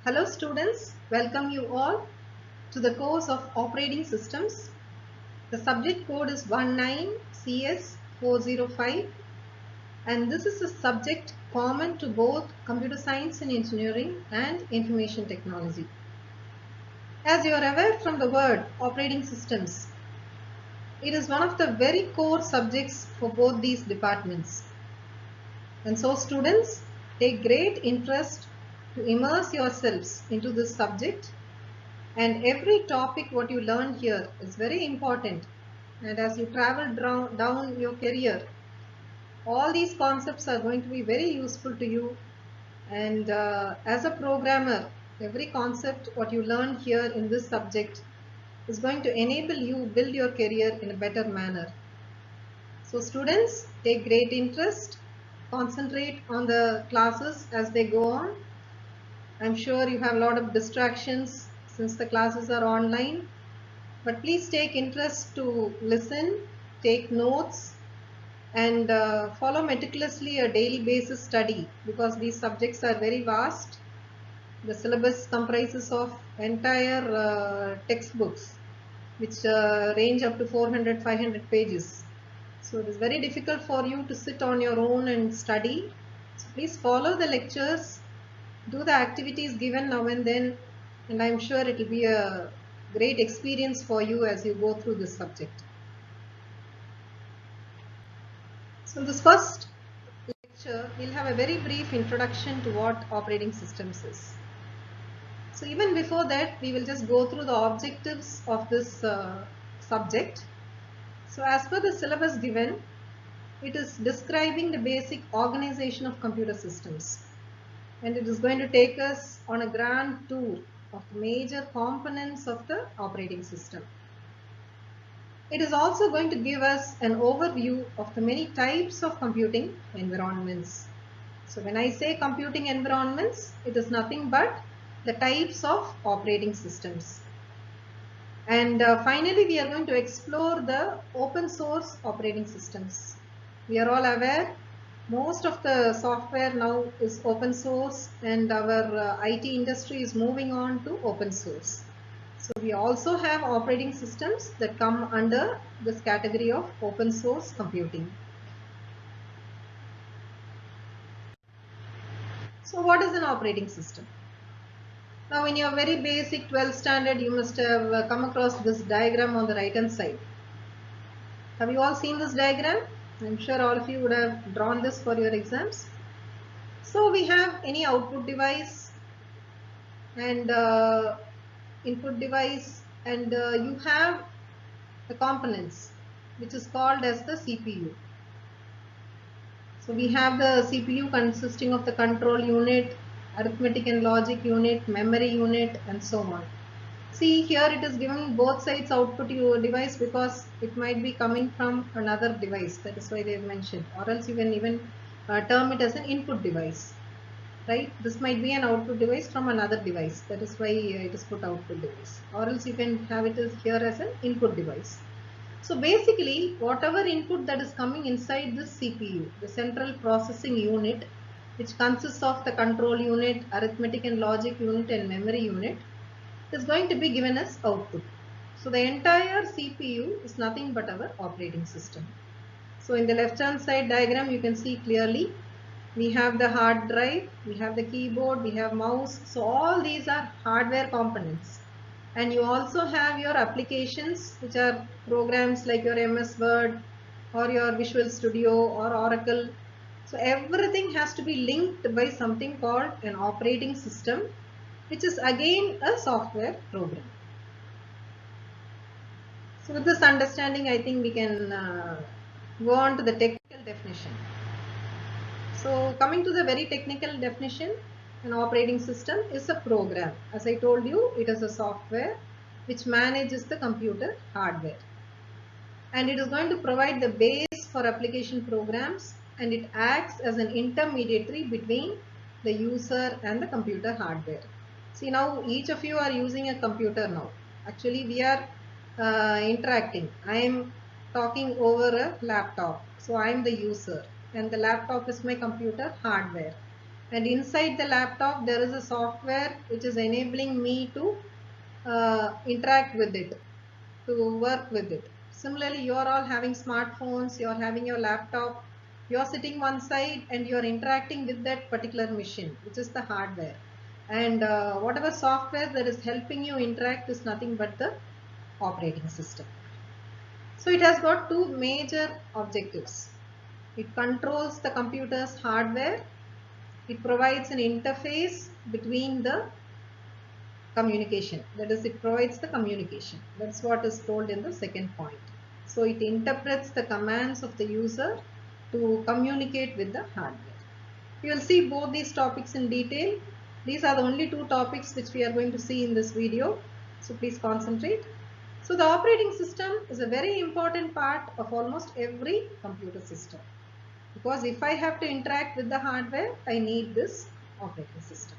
Hello students, welcome you all to the course of Operating Systems. The subject code is 19CS405 and this is a subject common to both computer science and engineering and information technology. As you are aware from the word operating systems, it is one of the very core subjects for both these departments. And so students, take great interest to immerse yourselves into this subject. And every topic what you learn here is very important. And as you travel down your career, all these concepts are going to be very useful to you. And as a programmer, every concept what you learn here in this subject is going to enable you build your career in a better manner. So students, take great interest, concentrate on the classes as they go on. I'm sure you have a lot of distractions since the classes are online. But please take interest to listen, take notes, and follow meticulously a daily basis study because these subjects are very vast. The syllabus comprises of entire textbooks which range up to 400, 500 pages. So it is very difficult for you to sit on your own and study. So please follow the lectures, do the activities given now and then, and I'm sure it will be a great experience for you as you go through this subject. So in this first lecture, we'll have a very brief introduction to what operating systems is. So even before that, we will just go through the objectives of this subject. So as per the syllabus given, it is describing the basic organization of computer systems. And it is going to take us on a grand tour of the major components of the operating system. It is also going to give us an overview of the many types of computing environments. So when I say computing environments, it is nothing but the types of operating systems. And finally, we are going to explore the open source operating systems. We are all aware most of the software now is open source and our IT industry is moving on to open source. So we also have operating systems that come under this category of open source computing. So what is an operating system? Now in your very basic 12th standard, you must have come across this diagram on the right hand side. Have you all seen this diagram? I'm sure all of you would have drawn this for your exams. So we have any output device and input device, and you have the components which is called as the CPU. So we have the CPU consisting of the control unit, arithmetic and logic unit, memory unit, and so on. See here it is given both sides output device because it might be coming from another device. That is why they have mentioned, or else you can even term it as an input device. Right? This might be an output device from another device. That is why it is put output device. Or else you can have it as here as an input device. So basically, whatever input that is coming inside this CPU, the central processing unit, which consists of the control unit, arithmetic and logic unit, and memory unit, is going to be given as output. So the entire CPU is nothing but our operating system. So in the left hand side diagram, you can see clearly we have the hard drive, we have the keyboard, we have mouse. So all these are hardware components. And you also have your applications, which are programs like your MS Word or your Visual Studio or Oracle. So everything has to be linked by something called an operating system, which is again a software program. So with this understanding, I think we can go on to the technical definition. So coming to the very technical definition, an operating system is a program. As I told you, it is a software which manages the computer hardware. And it is going to provide the base for application programs, and it acts as an intermediary between the user and the computer hardware. See, now each of you are using a computer now. Actually, we are interacting. I am talking over a laptop. So I am the user and the laptop is my computer hardware. and inside the laptop there is a software which is enabling me to interact with it, to work with it. Similarly, you are all having smartphones, you are having your laptop, you are sitting one side and you are interacting with that particular machine, which is the hardware. And whatever software that is helping you interact is nothing but the operating system. So it has got two major objectives. It controls the computer's hardware. It provides an interface between the communication. That is, it provides the communication. That's what is told in the second point. So it interprets the commands of the user to communicate with the hardware. You will see both these topics in detail. These are the only two topics which we are going to see in this video. So please concentrate. So the operating system is a very important part of almost every computer system. Because if I have to interact with the hardware, I need this operating system.